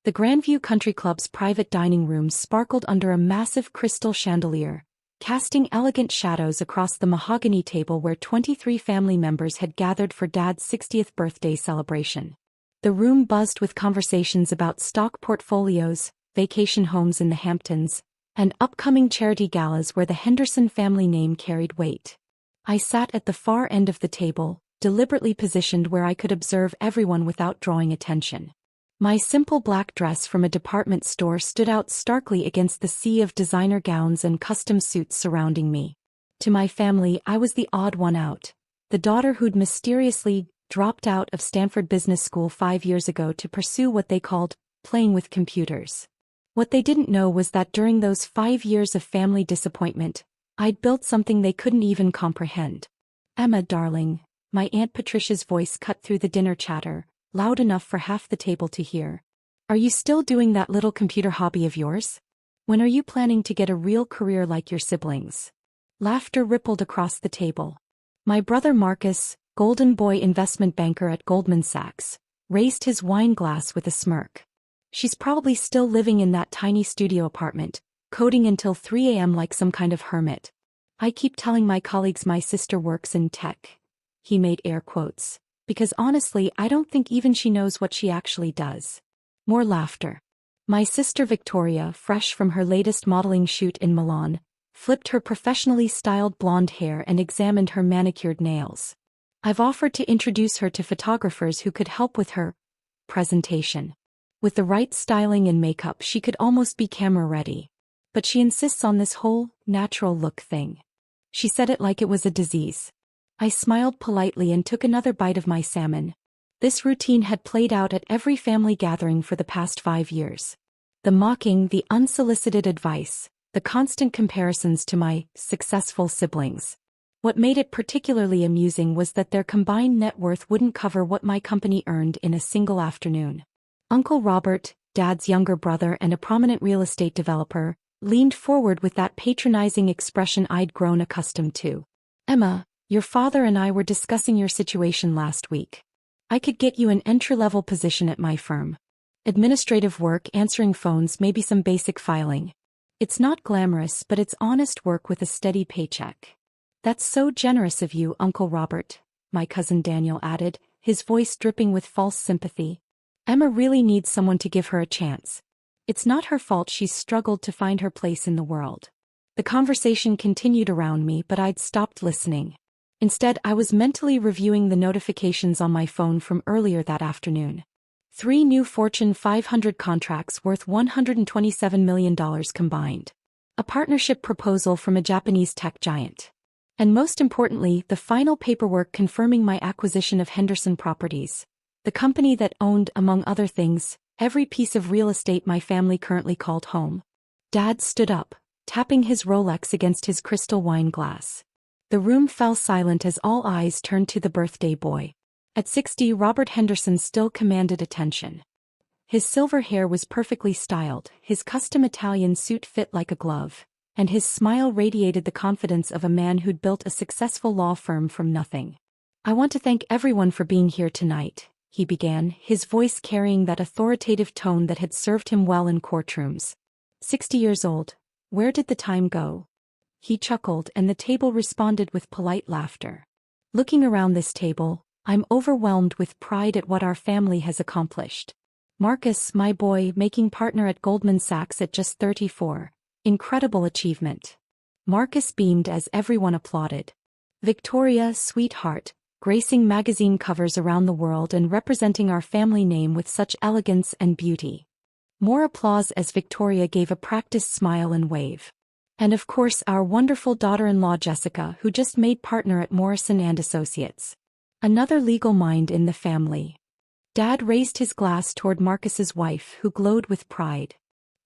The Grandview Country Club's private dining room sparkled under a massive crystal chandelier, casting elegant shadows across the mahogany table where 23 family members had gathered for Dad's 60th birthday celebration. The room buzzed with conversations about stock portfolios, vacation homes in the Hamptons, and upcoming charity galas where the Henderson family name carried weight. I sat at the far end of the table, deliberately positioned where I could observe everyone without drawing attention. My simple black dress from a department store stood out starkly against the sea of designer gowns and custom suits surrounding me. To my family, I was the odd one out, the daughter who'd mysteriously dropped out of Stanford Business School 5 years ago to pursue what they called playing with computers. What they didn't know was that during those 5 years of family disappointment, I'd built something they couldn't even comprehend. "Emma, darling," my Aunt Patricia's voice cut through the dinner chatter, loud enough for half the table to hear. "Are you still doing that little computer hobby of yours? When are you planning to get a real career like your siblings?" Laughter rippled across the table. My brother Marcus, golden boy investment banker at Goldman Sachs, raised his wine glass with a smirk. "She's probably still living in that tiny studio apartment, coding until 3 a.m. like some kind of hermit. I keep telling my colleagues my sister works in tech." He made air quotes. "Because honestly, I don't think even she knows what she actually does." More laughter. My sister Victoria, fresh from her latest modeling shoot in Milan, flipped her professionally styled blonde hair and examined her manicured nails. "I've offered to introduce her to photographers who could help with her presentation. With the right styling and makeup, she could almost be camera ready. But she insists on this whole natural look thing. She said it like it was a disease." I smiled politely and took another bite of my salmon. This routine had played out at every family gathering for the past 5 years. The mocking, the unsolicited advice, the constant comparisons to my successful siblings. What made it particularly amusing was that their combined net worth wouldn't cover what my company earned in a single afternoon. Uncle Robert, Dad's younger brother and a prominent real estate developer, leaned forward with that patronizing expression I'd grown accustomed to. "Emma, your father and I were discussing your situation last week. I could get you an entry-level position at my firm. Administrative work, answering phones, maybe some basic filing. It's not glamorous, but it's honest work with a steady paycheck." "That's so generous of you, Uncle Robert," my cousin Daniel added, his voice dripping with false sympathy. "Emma really needs someone to give her a chance. It's not her fault she's struggled to find her place in the world." The conversation continued around me, but I'd stopped listening. Instead, I was mentally reviewing the notifications on my phone from earlier that afternoon. 3 new Fortune 500 contracts worth $127 million combined. A partnership proposal from a Japanese tech giant. And most importantly, the final paperwork confirming my acquisition of Henderson Properties, the company that owned, among other things, every piece of real estate my family currently called home. Dad stood up, tapping his Rolex against his crystal wine glass. The room fell silent as all eyes turned to the birthday boy. At 60, Robert Henderson still commanded attention. His silver hair was perfectly styled, his custom Italian suit fit like a glove, and his smile radiated the confidence of a man who'd built a successful law firm from nothing. "I want to thank everyone for being here tonight," he began, his voice carrying that authoritative tone that had served him well in courtrooms. 60 years old. Where did the time go? He chuckled, and the table responded with polite laughter. Looking around this table, I'm overwhelmed with pride at what our family has accomplished. Marcus, my boy, making partner at Goldman Sachs at just 34. Incredible achievement. Marcus beamed as everyone applauded. Victoria, sweetheart, gracing magazine covers around the world and representing our family name with such elegance and beauty. More applause as Victoria gave a practiced smile and wave. And of course our wonderful daughter-in-law Jessica, who just made partner at Morrison & Associates. Another legal mind in the family. Dad raised his glass toward Marcus's wife, who glowed with pride.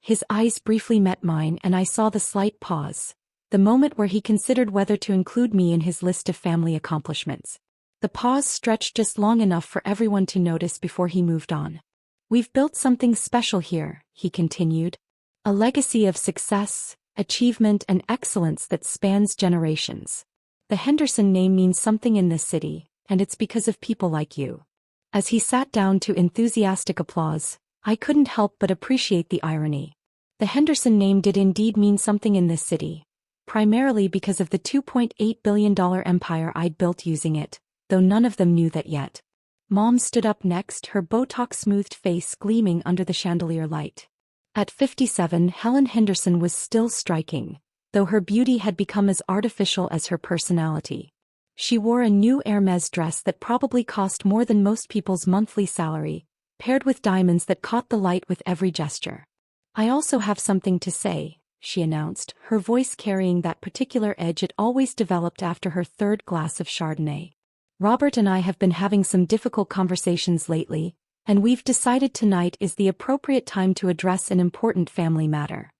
His eyes briefly met mine and I saw the slight pause, the moment where he considered whether to include me in his list of family accomplishments. The pause stretched just long enough for everyone to notice before he moved on. We've built something special here, he continued. A legacy of success, achievement and excellence that spans generations. The Henderson name means something in this city, and it's because of people like you. As he sat down to enthusiastic applause, I couldn't help but appreciate the irony. The Henderson name did indeed mean something in this city, primarily because of the $2.8 billion empire I'd built using it, though none of them knew that yet. Mom stood up next, her Botox-smoothed face gleaming under the chandelier light. At 57, Helen Henderson was still striking, though her beauty had become as artificial as her personality. She wore a new Hermès dress that probably cost more than most people's monthly salary, paired with diamonds that caught the light with every gesture. "I also have something to say," she announced, her voice carrying that particular edge it always developed after her third glass of Chardonnay. "Robert and I have been having some difficult conversations lately, and we've decided tonight is the appropriate time to address an important family matter."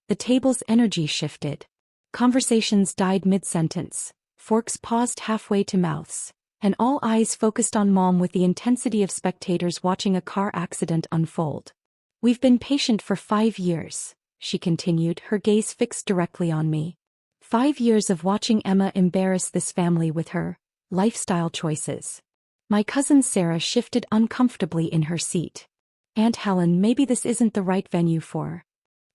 The table's energy shifted. Conversations died mid-sentence, forks paused halfway to mouths, and all eyes focused on Mom with the intensity of spectators watching a car accident unfold. "We've been patient for 5 years," she continued, her gaze fixed directly on me. 5 years of watching Emma embarrass this family with her lifestyle choices. My cousin Sarah shifted uncomfortably in her seat. "Aunt Helen, maybe this isn't the right venue for—"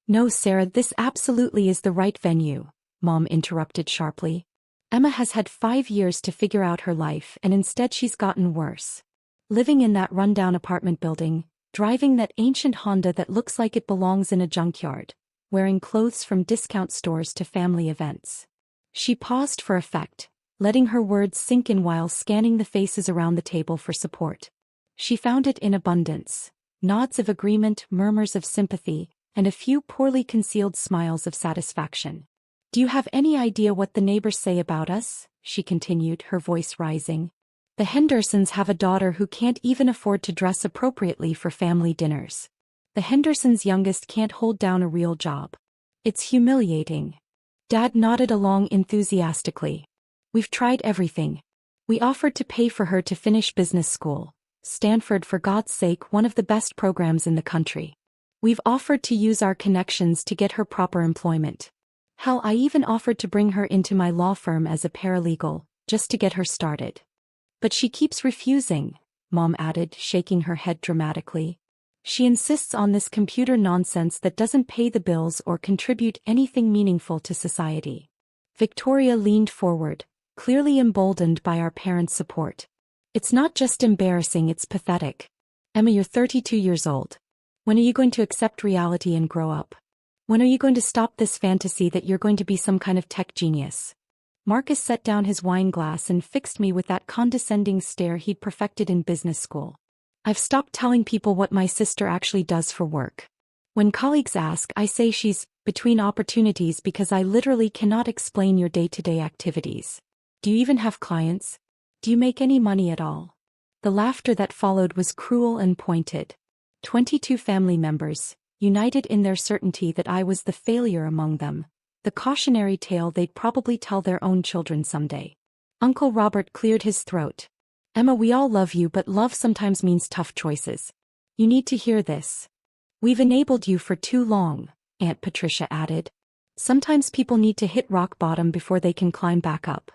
"No, Sarah, this absolutely is the right venue," Mom interrupted sharply. "Emma has had 5 years to figure out her life, and instead she's gotten worse. Living in that rundown apartment building, driving that ancient Honda that looks like it belongs in a junkyard, wearing clothes from discount stores to family events." She paused for effect, letting her words sink in while scanning the faces around the table for support. She found it in abundance: nods of agreement, murmurs of sympathy, and a few poorly concealed smiles of satisfaction. "Do you have any idea what the neighbors say about us?" she continued, her voice rising. "The Hendersons have a daughter who can't even afford to dress appropriately for family dinners. The Hendersons' youngest can't hold down a real job. It's humiliating." Dad nodded along enthusiastically. "We've tried everything. We offered to pay for her to finish business school. Stanford, for God's sake, one of the best programs in the country. We've offered to use our connections to get her proper employment. Hell, I even offered to bring her into my law firm as a paralegal, just to get her started. But she keeps refusing," Mom added, shaking her head dramatically. "She insists on this computer nonsense that doesn't pay the bills or contribute anything meaningful to society." Victoria leaned forward, clearly emboldened by our parents' support. "It's not just embarrassing, it's pathetic. Emma, you're 32 years old. When are you going to accept reality and grow up? When are you going to stop this fantasy that you're going to be some kind of tech genius?" Marcus set down his wine glass and fixed me with that condescending stare he'd perfected in business school. "I've stopped telling people what my sister actually does for work. When colleagues ask, I say she's between opportunities because I literally cannot explain your day-to-day activities. Do you even have clients? Do you make any money at all?" The laughter that followed was cruel and pointed. 22 family members, united in their certainty that I was the failure among them, the cautionary tale they'd probably tell their own children someday. Uncle Robert cleared his throat. "Emma, we all love you, but love sometimes means tough choices. You need to hear this. We've enabled you for too long," Aunt Patricia added. "Sometimes people need to hit rock bottom before they can climb back up."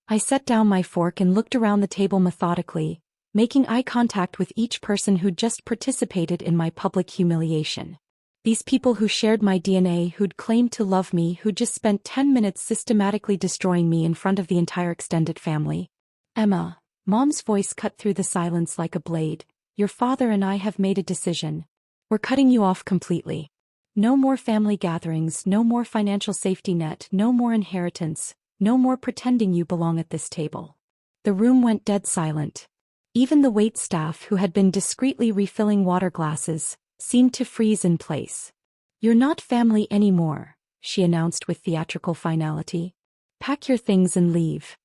I set down my fork and looked around the table methodically, making eye contact with each person who'd just participated in my public humiliation. These people who shared my DNA, who'd claimed to love me, who'd just spent 10 minutes systematically destroying me in front of the entire extended family. "Emma," Mom's voice cut through the silence like a blade, "your father and I have made a decision. We're cutting you off completely. No more family gatherings, no more financial safety net, no more inheritance, no more pretending you belong at this table." The room went dead silent. Even the wait staff, who had been discreetly refilling water glasses, seemed to freeze in place. "You're not family anymore," she announced with theatrical finality. "Pack your things and leave."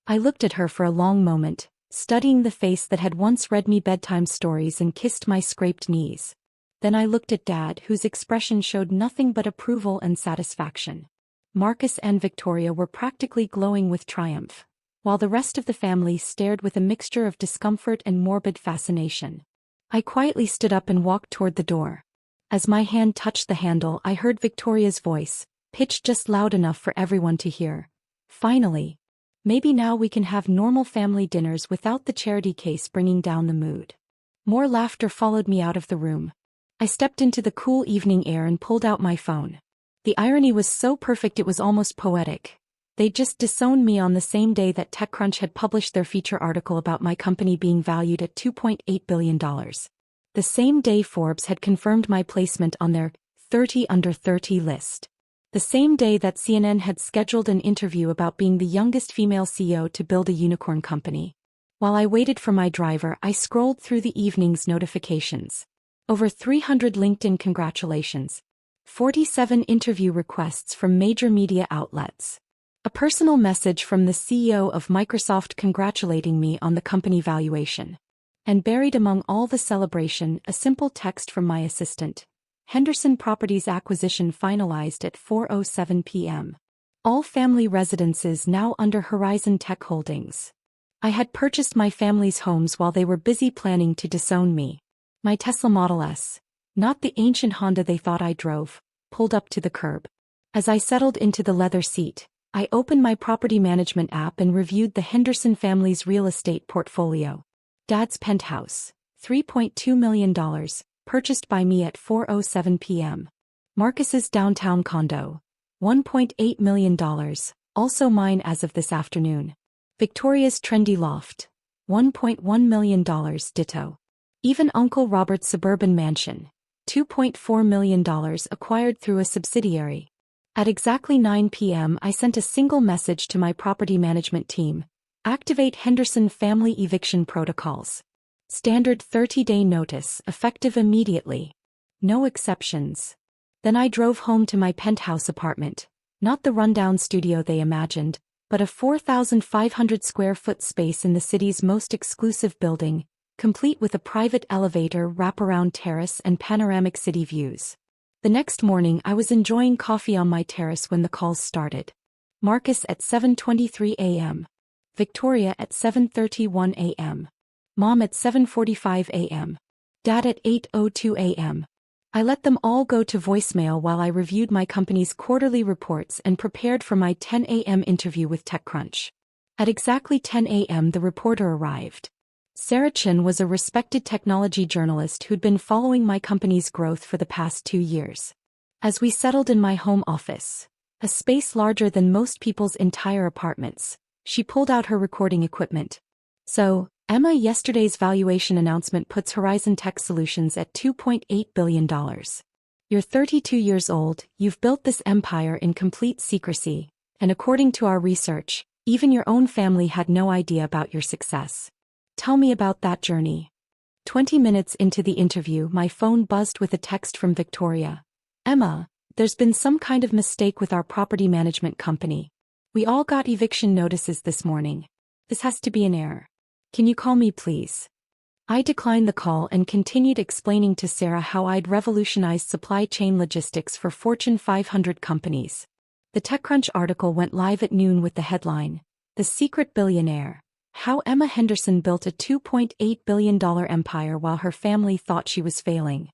I looked at her for a long moment, studying the face that had once read me bedtime stories and kissed my scraped knees. Then I looked at Dad, whose expression showed nothing but approval and satisfaction. Marcus and Victoria were practically glowing with triumph, while the rest of the family stared with a mixture of discomfort and morbid fascination. I quietly stood up and walked toward the door. As my hand touched the handle, I heard Victoria's voice, pitched just loud enough for everyone to hear. "Finally. Maybe now we can have normal family dinners without the charity case bringing down the mood." More laughter followed me out of the room. I stepped into the cool evening air and pulled out my phone. The irony was so perfect it was almost poetic. They'd just disowned me on the same day that TechCrunch had published their feature article about my company being valued at $2.8 billion. The same day Forbes had confirmed my placement on their 30 under 30 list. The same day that CNN had scheduled an interview about being the youngest female CEO to build a unicorn company. While I waited for my driver, I scrolled through the evening's notifications. Over 300 LinkedIn congratulations. 47 interview requests from major media outlets. A personal message from the CEO of Microsoft congratulating me on the company valuation. And buried among all the celebration, a simple text from my assistant. Henderson Properties acquisition finalized at 4:07 p.m. All family residences now under Horizon Tech Holdings. I had purchased my family's homes while they were busy planning to disown me. My Tesla Model S, not the ancient Honda they thought I drove, pulled up to the curb. As I settled into the leather seat, I opened my property management app and reviewed the Henderson family's real estate portfolio. Dad's penthouse, $3.2 million, purchased by me at 4:07 p.m. Marcus's downtown condo, $1.8 million, also mine as of this afternoon. Victoria's trendy loft, $1.1 million ditto. Even Uncle Robert's suburban mansion, $2.4 million acquired through a subsidiary. At exactly 9 p.m. I sent a single message to my property management team. Activate Henderson family eviction protocols. Standard 30-day notice, effective immediately. No exceptions. Then I drove home to my penthouse apartment, not the rundown studio they imagined, but a 4,500 square foot space in the city's most exclusive building, complete with a private elevator, wraparound terrace and panoramic city views. The next morning I was enjoying coffee on my terrace when the calls started. Marcus at 7:23 a.m. Victoria at 7:31 a.m. Mom at 7:45 a.m. Dad at 8:02 a.m. I let them all go to voicemail while I reviewed my company's quarterly reports and prepared for my 10 a.m. interview with TechCrunch. At exactly 10 a.m. the reporter arrived. Sarah Chin was a respected technology journalist who'd been following my company's growth for the past 2 years. As we settled in my home office, a space larger than most people's entire apartments, she pulled out her recording equipment. So, Emma, yesterday's valuation announcement puts Horizon Tech Solutions at $2.8 billion. You're 32 years old, you've built this empire in complete secrecy, and according to our research, even your own family had no idea about your success. Tell me about that journey. 20 minutes into the interview, my phone buzzed with a text from Victoria. Emma, there's been some kind of mistake with our property management company. We all got eviction notices this morning. This has to be an error. Can you call me please? I declined the call and continued explaining to Sarah how I'd revolutionized supply chain logistics for Fortune 500 companies. The TechCrunch article went live at noon with the headline, The Secret Billionaire, How Emma Henderson Built a $2.8 billion Empire While Her Family Thought She Was Failing.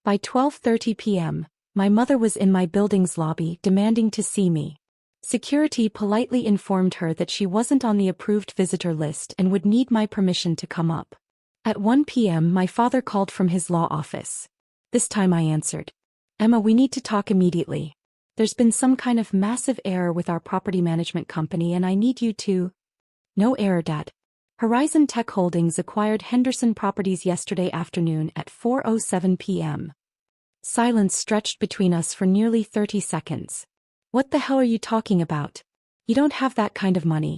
By 12:30 p.m., my mother was in my building's lobby demanding to see me. Security politely informed her that she wasn't on the approved visitor list and would need my permission to come up. At 1 p.m. my father called from his law office. This time I answered. Emma, we need to talk immediately. There's been some kind of massive error with our property management company and I need you to... No error, Dad. Horizon Tech Holdings acquired Henderson Properties yesterday afternoon at 4:07 p.m. Silence stretched between us for nearly 30 seconds. What the hell are you talking about? You don't have that kind of money.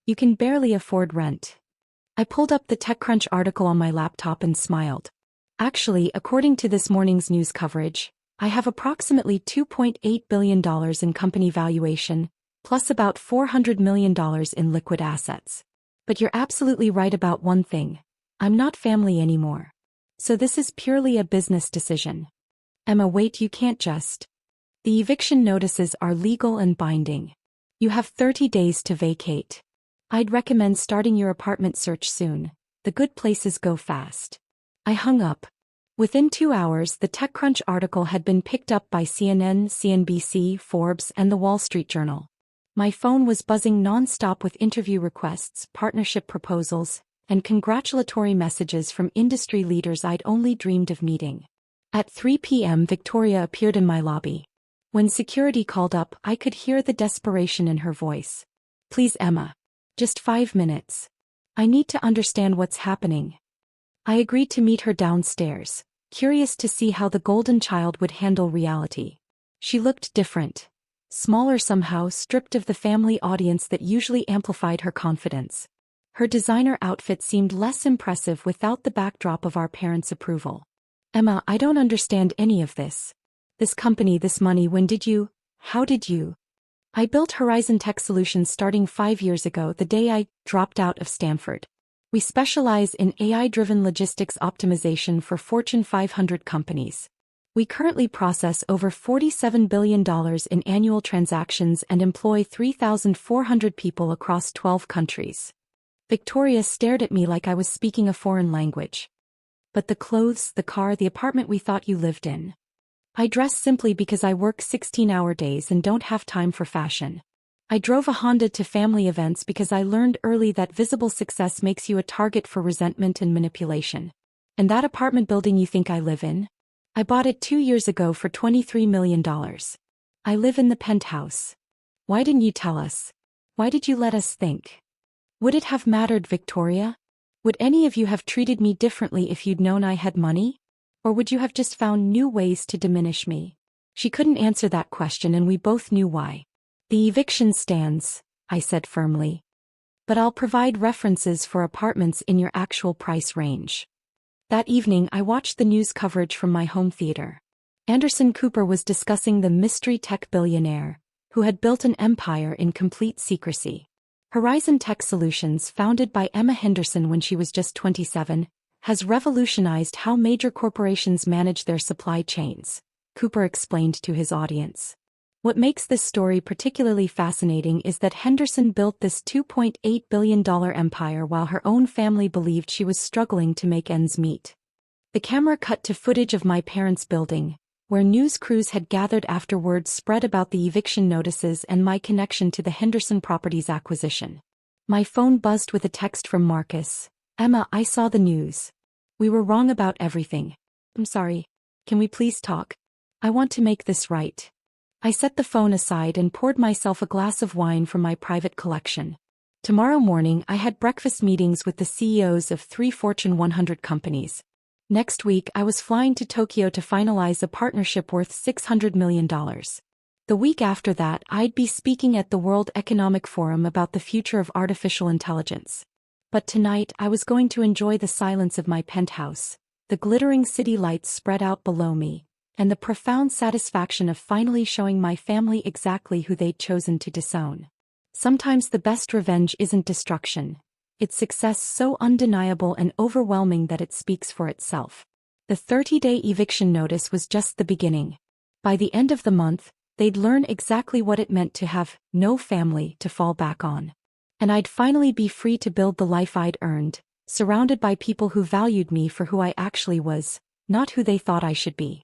You can barely afford rent. I pulled up the TechCrunch article on my laptop and smiled. Actually, according to this morning's news coverage, I have approximately $2.8 billion in company valuation, plus about $400 million in liquid assets. But you're absolutely right about one thing. I'm not family anymore. So this is purely a business decision. Emma, wait, you can't just... The eviction notices are legal and binding. You have 30 days to vacate. I'd recommend starting your apartment search soon. The good places go fast. I hung up. Within 2 hours, the TechCrunch article had been picked up by CNN, CNBC, Forbes, and the Wall Street Journal. My phone was buzzing non-stop with interview requests, partnership proposals, and congratulatory messages from industry leaders I'd only dreamed of meeting. At 3 p.m. Victoria appeared in my lobby. When security called up, I could hear the desperation in her voice. Please, Emma. Just 5 minutes. I need to understand what's happening. I agreed to meet her downstairs, curious to see how the golden child would handle reality. She looked different. Smaller somehow, stripped of the family audience that usually amplified her confidence. Her designer outfit seemed less impressive without the backdrop of our parents' approval. Emma, I don't understand any of this. This company, this money, how did you? I built Horizon Tech Solutions starting 5 years ago, the day I dropped out of Stanford. We specialize in AI-driven logistics optimization for Fortune 500 companies. We currently process over $47 billion in annual transactions and employ 3,400 people across 12 countries. Victoria stared at me like I was speaking a foreign language. But the clothes, the car, the apartment we thought you lived in. I dress simply because I work 16-hour days and don't have time for fashion. I drove a Honda to family events because I learned early that visible success makes you a target for resentment and manipulation. And that apartment building you think I live in? I bought it 2 years ago for $23 million. I live in the penthouse. Why didn't you tell us? Why did you let us think? Would it have mattered, Victoria? Would any of you have treated me differently if you'd known I had money? Or would you have just found new ways to diminish me? She couldn't answer that question, and we both knew why. The eviction stands, I said firmly. But I'll provide references for apartments in your actual price range. That evening I watched the news coverage from my home theater. Anderson Cooper was discussing the mystery tech billionaire, who had built an empire in complete secrecy. Horizon Tech Solutions, founded by Emma Henderson when she was just 27, has revolutionized how major corporations manage their supply chains, Cooper explained to his audience. What makes this story particularly fascinating is that Henderson built this $2.8 billion empire while her own family believed she was struggling to make ends meet. The camera cut to footage of my parents' building, where news crews had gathered after word spread about the eviction notices and my connection to the Henderson Properties acquisition. My phone buzzed with a text from Marcus. Emma, I saw the news. We were wrong about everything. I'm sorry. Can we please talk? I want to make this right. I set the phone aside and poured myself a glass of wine from my private collection. Tomorrow morning I had breakfast meetings with the CEOs of 3 Fortune 100 companies. Next week I was flying to Tokyo to finalize a partnership worth $600 million. The week after that I'd be speaking at the World Economic Forum about the future of artificial intelligence. But tonight I was going to enjoy the silence of my penthouse, the glittering city lights spread out below me, and the profound satisfaction of finally showing my family exactly who they'd chosen to disown. Sometimes the best revenge isn't destruction. It's success so undeniable and overwhelming that it speaks for itself. The 30-day eviction notice was just the beginning. By the end of the month, they'd learn exactly what it meant to have no family to fall back on. And I'd finally be free to build the life I'd earned, surrounded by people who valued me for who I actually was, not who they thought I should be.